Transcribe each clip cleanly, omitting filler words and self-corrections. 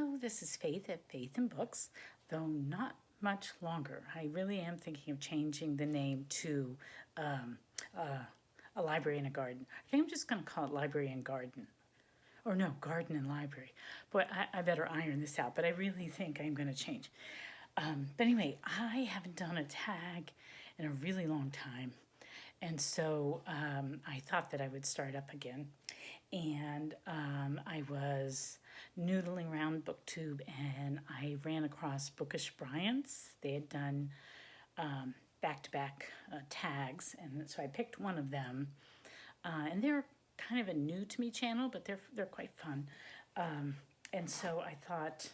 Hello, this is Faith at Faith and Books, though not much longer. I really am thinking of changing the name to a library and a garden. I think I'm just going to call it Library and Garden. Or no, Garden and Library. Boy, I better iron this out, but I really think I'm going to change. But anyway, I haven't done a tag in a really long time. And so I thought that I would start up again. And I was noodling around booktube and I ran across Bookish Bryant's. They had done back-to-back tags, and so I picked one of them. And they're kind of a new to me channel, but they're quite fun. And so I thought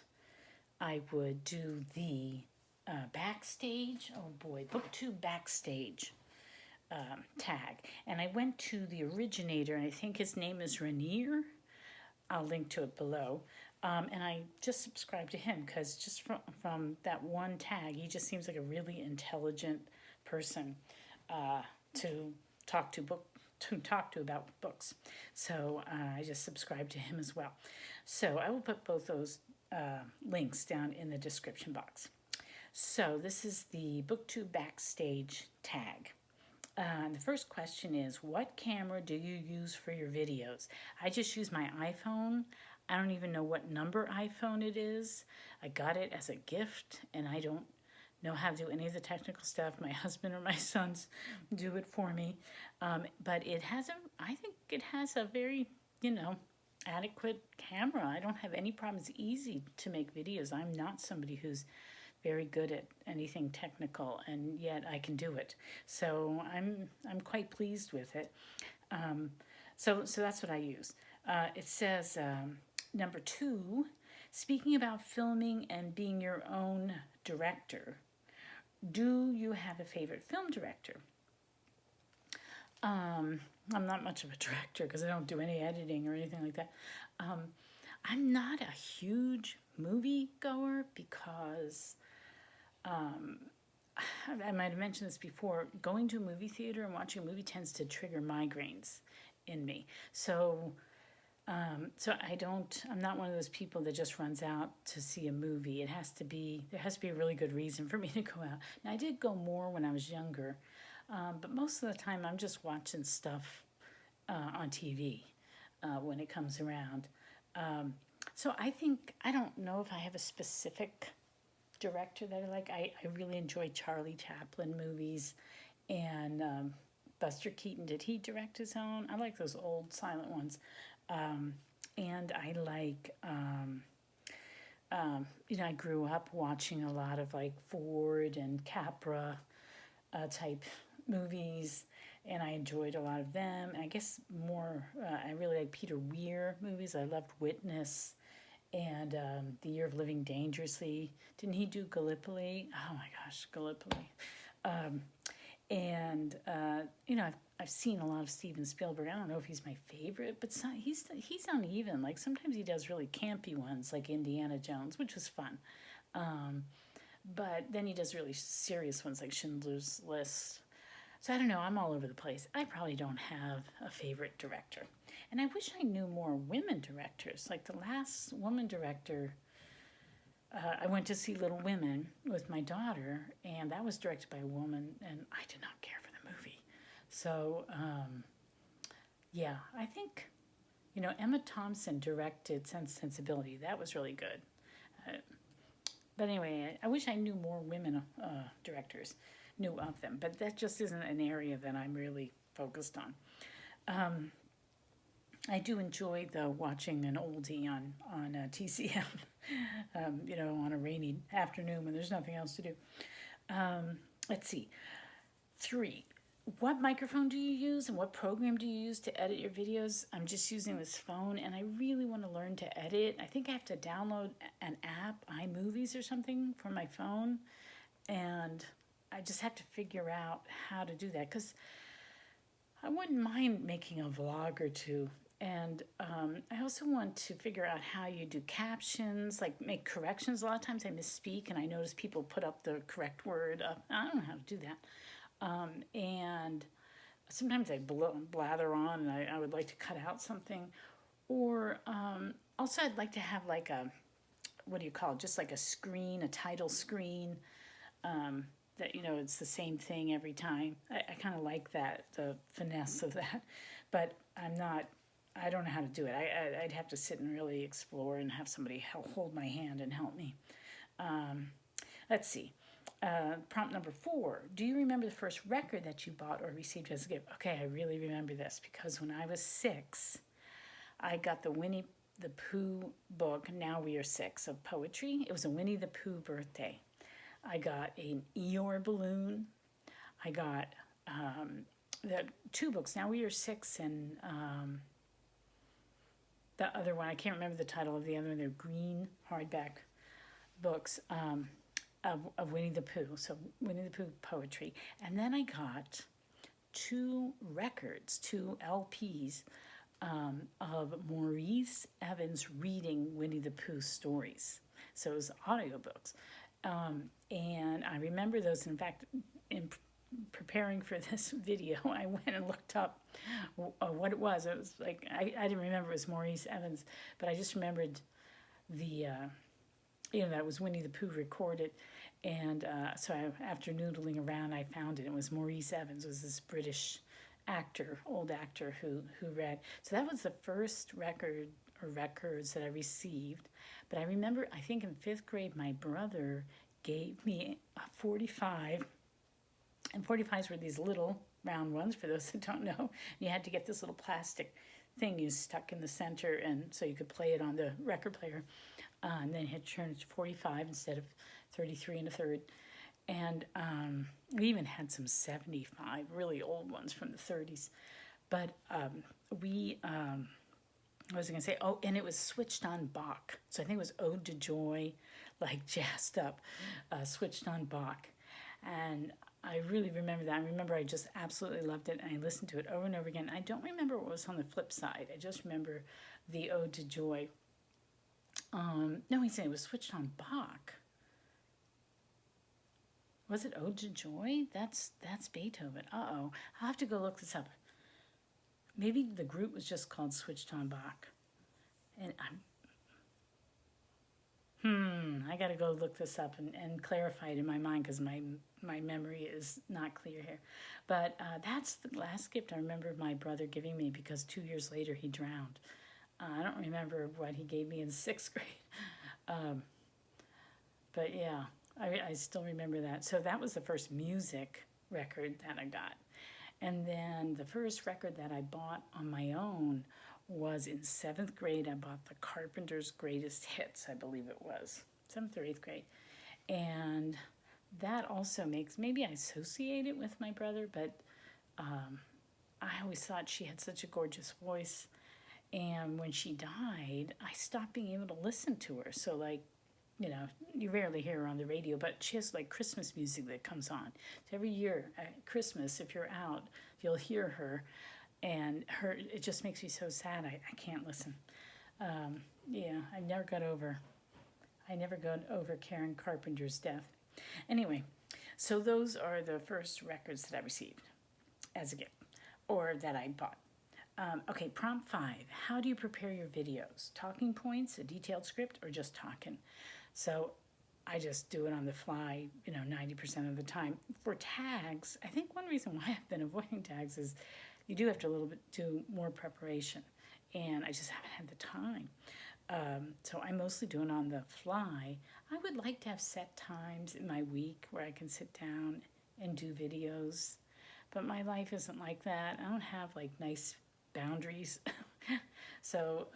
I would do the Backstage, oh boy, booktube Backstage tag. And I went to the originator, and I think his name is Rainier. I'll link to it below. And I just subscribed to him because just from that one tag, he just seems like a really intelligent person to talk to about books. So I just subscribed to him as well. So I will put both those links down in the description box. So this is the BookTube Backstage tag. The first question is, what camera do you use for your videos? I just use my iPhone. I don't even know what number iPhone it is. I got it as a gift, and I don't know how to do any of the technical stuff. My husband or my sons do it for me. But I think it has a very, adequate camera. I don't have any problems. It's easy to make videos. I'm not somebody who's very good at anything technical, and yet I can do it. So I'm quite pleased with it. So that's what I use. It says, number 2, speaking about filming and being your own director, do you have a favorite film director? I'm not much of a director because I don't do any editing or anything like that. I'm not a huge movie goer because I might have mentioned this before, going to a movie theater and watching a movie tends to trigger migraines in me. So I'm not one of those people that just runs out to see a movie. There has to be a really good reason for me to go out. Now, I did go more when I was younger, but most of the time I'm just watching stuff on TV when it comes around. So I don't know if I have a specific director that I like. I really enjoy Charlie Chaplin movies, and Buster Keaton, did he direct his own? I like those old silent ones. And I like, I grew up watching a lot of like Ford and Capra type movies, and I enjoyed a lot of them. And I guess more, I really like Peter Weir movies. I loved Witness and The Year of Living Dangerously. Didn't he do Gallipoli? Oh my gosh, Gallipoli. I've seen a lot of Steven Spielberg. I don't know if he's my favorite, but he's uneven. Like sometimes he does really campy ones, like Indiana Jones, which was fun. But then he does really serious ones like Schindler's List. So I don't know, I'm all over the place. I probably don't have a favorite director. And I wish I knew more women directors. Like the last woman director, I went to see Little Women with my daughter, and that was directed by a woman, and I did not care for the movie. So, I think, Emma Thompson directed Sense and Sensibility. That was really good. But anyway, I wish I knew more women directors, knew of them. But that just isn't an area that I'm really focused on. I do enjoy, though, watching an oldie on TCM, on a rainy afternoon when there's nothing else to do. Let's see. 3. What microphone do you use and what program do you use to edit your videos? I'm just using this phone, and I really want to learn to edit. I think I have to download an app, iMovies or something, for my phone, and I just have to figure out how to do that, because I wouldn't mind making a vlog or two. And I also want to figure out how you do captions, like make corrections. A lot of times I misspeak, and I notice people put up the correct word up. I don't know how to do that. And sometimes I blather on, and I would like to cut out something. Or also I'd like to have like a what do you call it? Just like a screen, a title screen. That, it's the same thing every time. I kind of like that, the finesse of that, but I don't know how to do it. I'd have to sit and really explore and have somebody hold my hand and help me. Let's see. Prompt number 4. Do you remember the first record that you bought or received as a gift? Okay, I really remember this because when I was 6, I got the Winnie the Pooh book, Now We Are 6, of poetry. It was a Winnie the Pooh birthday. I got an Eeyore balloon. I got the 2 books, Now We Are 6, and the other one, I can't remember the title of the other one. They're green hardback books of Winnie the Pooh. So Winnie the Pooh poetry. And then I got 2 records, 2 LPs of Maurice Evans reading Winnie the Pooh stories. So it was audiobooks. And I remember those. In fact, in preparing for this video, I went and looked up what it was. It was like, I didn't remember it was Maurice Evans, but I just remembered that was Winnie the Pooh recorded. And so after noodling around, I found it. It was Maurice Evans, was this British actor, old actor who read. So that was the first record or records that I received. But I remember, I think in 5th grade, my brother gave me a 45. And 45s were these little round ones, for those that don't know. And you had to get this little plastic thing you stuck in the center, and so you could play it on the record player. And then you had to turn it to 45 instead of 33 1/3. And we even had some 75, really old ones from the 30s. But what was I going to say? Oh, and it was switched on Bach. So I think it was Ode to Joy, like jazzed up, switched on Bach. And I really remember that. I remember I just absolutely loved it, and I listened to it over and over again. I don't remember what was on the flip side. I just remember the Ode to Joy. No, he said it was switched on Bach. Was it Ode to Joy? That's Beethoven. Uh-oh. I'll have to go look this up. Maybe the group was just called Switched on Bach. And I got to go look this up and clarify it in my mind, because my memory is not clear here. But that's the last gift I remember my brother giving me, because 2 years later he drowned. I don't remember what he gave me in 6th grade. But yeah, I still remember that. So that was the first music record that I got. And then the first record that I bought on my own was in 7th grade. I bought the Carpenter's Greatest Hits, I believe it was, 7th or 8th grade. And that also makes, maybe I associate it with my brother, but I always thought she had such a gorgeous voice. And when she died, I stopped being able to listen to her. So like, you rarely hear her on the radio, but she has like Christmas music that comes on. So every year at Christmas, if you're out, you'll hear her, and it just makes me so sad. I can't listen. I never got over Karen Carpenter's death. Anyway, so those are the first records that I received as a gift, or that I bought. Okay, prompt 5. How do you prepare your videos? Talking points, a detailed script, or just talking? So I just do it on the fly, 90% of the time. For tags, I think one reason why I've been avoiding tags is you do have to do more preparation, and I just haven't had the time. So I mostly do it on the fly. I would like to have set times in my week where I can sit down and do videos, but my life isn't like that. I don't have like nice boundaries. So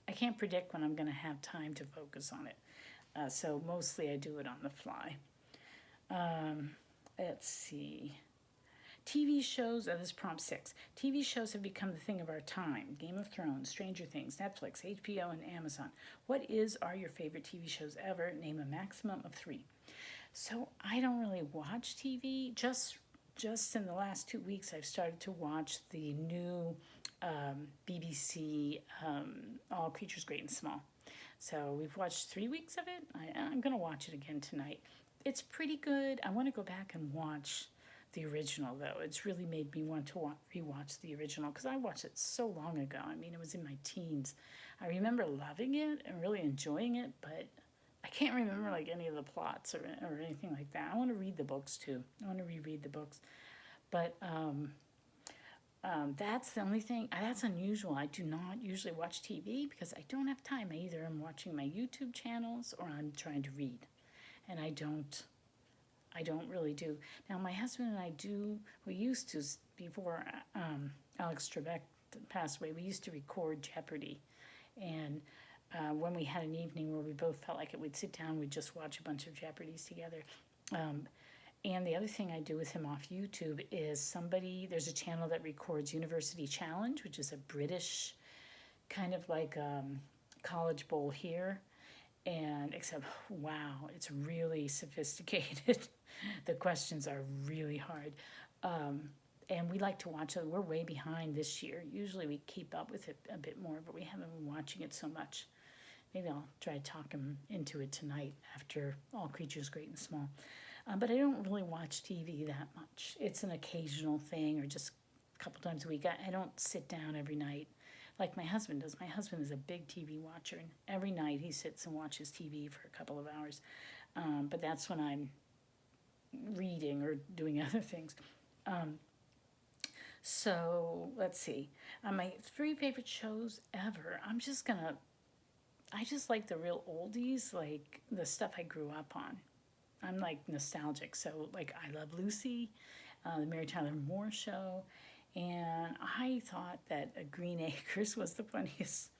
I can't predict when I'm going to have time to focus on it. So mostly I do it on the fly. Let's see. TV shows, this is prompt 6. TV shows have become the thing of our time. Game of Thrones, Stranger Things, Netflix, HBO, and Amazon. What are your favorite TV shows ever? Name a maximum of 3. So I don't really watch TV. Just in the last 2 weeks, I've started to watch the new BBC All Creatures Great and Small. So we've watched 3 weeks of it. I'm going to watch it again tonight. It's pretty good. I want to go back and watch the original, though. It's really made me want to rewatch the original because I watched it so long ago. I mean, it was in my teens. I remember loving it and really enjoying it, but I can't remember like any of the plots or anything like that. I want to read the books too. I want to reread the books, but that's the only thing. That's unusual. I do not usually watch TV because I don't have time. I either am watching my YouTube channels or I'm trying to read, and I don't really do. Now, my husband and I do, we used to, before Alex Trebek passed away, we used to record Jeopardy. And when we had an evening where we both felt like it, we'd sit down, we'd just watch a bunch of Jeopardys together. And the other thing I do with him off YouTube is there's a channel that records University Challenge, which is a British kind of like college bowl here. And except, wow, it's really sophisticated. The questions are really hard. And we like to watch it. We're way behind this year. Usually we keep up with it a bit more, but we haven't been watching it so much. Maybe I'll try to talk him into it tonight after All Creatures Great and Small. But I don't really watch TV that much. It's an occasional thing or just a couple times a week. I don't sit down every night like my husband does. My husband is a big TV watcher, and every night he sits and watches TV for a couple of hours. But that's when I'm reading or doing other things. So let's see. My 3 favorite shows ever. I just like the real oldies, like the stuff I grew up on. I'm like nostalgic. So like I Love Lucy, the Mary Tyler Moore Show, and I thought that Green Acres was the funniest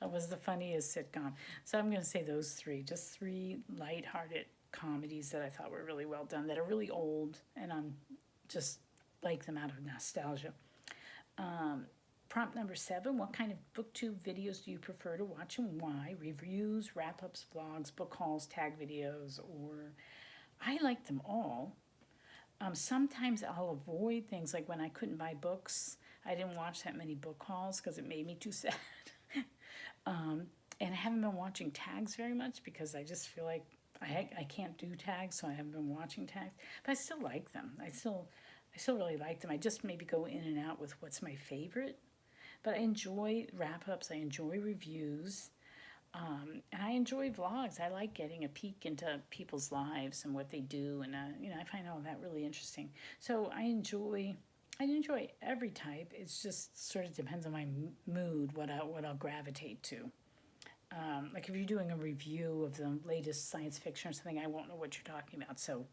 sitcom. So I'm going to say those 3, just 3 lighthearted comedies that I thought were really well done, that are really old, and I'm just like them out of nostalgia. Prompt number 7, what kind of booktube videos do you prefer to watch and why? Reviews, wrap-ups, vlogs, book hauls, tag videos, or... I like them all. Sometimes I'll avoid things like when I couldn't buy books. I didn't watch that many book hauls because it made me too sad. And I haven't been watching tags very much because I just feel like I can't do tags, so I haven't been watching tags. But I still like them. I still really like them. I just maybe go in and out with what's my favorite. But I enjoy wrap-ups. I enjoy reviews. And I enjoy vlogs. I like getting a peek into people's lives and what they do. And, I find all that really interesting. So I enjoy every type. It's just sort of depends on my mood, what I'll gravitate to. Like if you're doing a review of the latest science fiction or something, I won't know what you're talking about. So,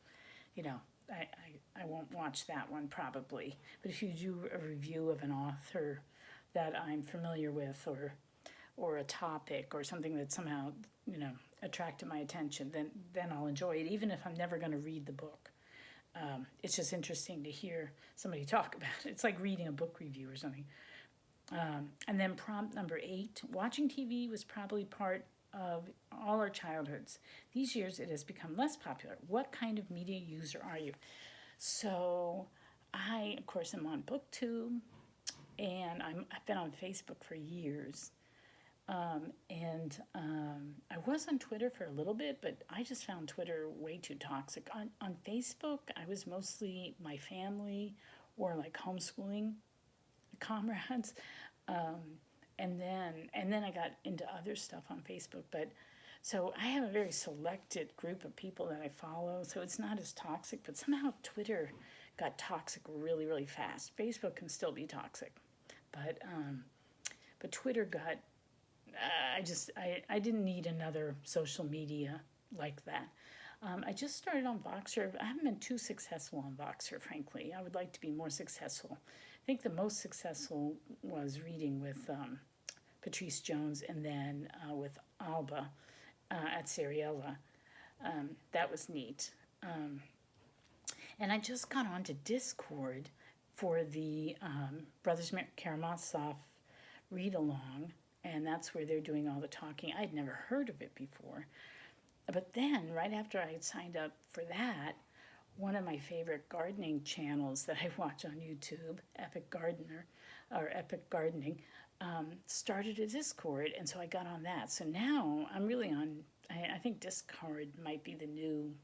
I won't watch that one probably. But if you do a review of an author that I'm familiar with or a topic or something that somehow, attracted my attention, then I'll enjoy it, even if I'm never going to read the book. It's just interesting to hear somebody talk about it. It's like reading a book review or something. And then prompt number 8, watching TV was probably part of all our childhoods. These years it has become less popular. What kind of media user are you? So I, of course, am on booktube, and I've been on Facebook for years. I was on Twitter for a little bit, but I just found Twitter way too toxic. On Facebook, I was mostly my family or like homeschooling comrades. And then I got into other stuff on Facebook. But so I have a very selected group of people that I follow, so it's not as toxic. But somehow Twitter got toxic really, really fast. Facebook can still be toxic, but Twitter got. I didn't need another social media like that. I just started on Voxer. I haven't been too successful on Voxer, frankly. I would like to be more successful. I think the most successful was reading with Patrice Jones and then with Alba at Seriella. That was neat. And I just got onto Discord for the Brothers Karamazov read-along, and that's where they're doing all the talking. I'd never heard of it before. But then, right after I had signed up for that, one of my favorite gardening channels that I watch on YouTube, Epic Gardening, started a Discord, and so I got on that. So now I'm really on. I think Discord might be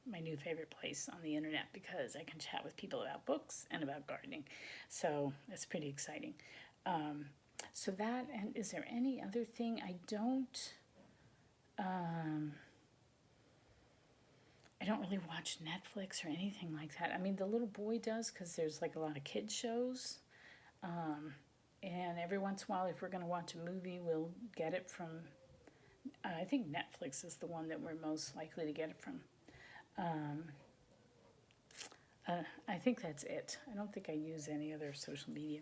my new favorite place on the internet because I can chat with people about books and about gardening. So it's pretty exciting. So that, and is there any other thing I don't really watch Netflix or anything like that. I mean, the little boy does because there's like a lot of kid shows. And every once in a while, if we're going to watch a movie, we'll get it from, I think Netflix is the one that we're most likely to get it from. I think that's it. I don't think I use any other social media.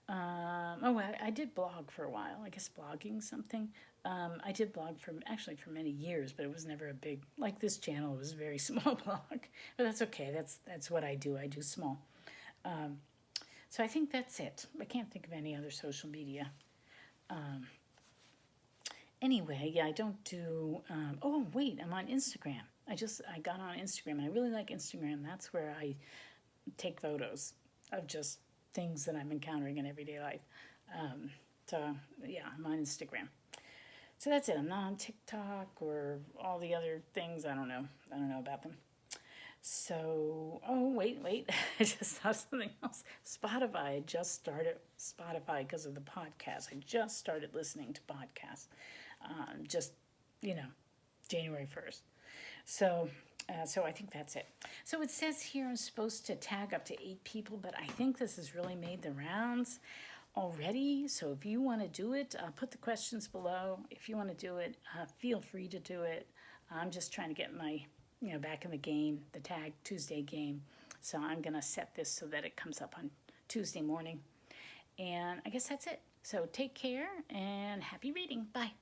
I did blog for a while. I guess blogging something. I did blog for many years, but it was never a big, like this channel. It was a very small blog, but that's okay. That's what I do. I do small. So I think that's it. I can't think of any other social media. Anyway, yeah, I don't do. Oh wait, I'm on Instagram. I got on Instagram, and I really like Instagram. That's where I take photos of just things that I'm encountering in everyday life. So yeah, I'm on Instagram. So that's it. I'm not on TikTok or all the other things. I don't know about them. So, oh, wait. I just thought of something else. Spotify. I just started Spotify because of the podcast. I just started listening to podcasts. January 1st. So I think that's it. So it says here I'm supposed to tag up to 8 people, but I think this has really made the rounds already. So if you want to do it, put the questions below. If you want to do it, feel free to do it. I'm just trying to get my, back in the game, the Tag Tuesday game. So I'm going to set this so that it comes up on Tuesday morning. And I guess that's it. So take care and happy reading. Bye.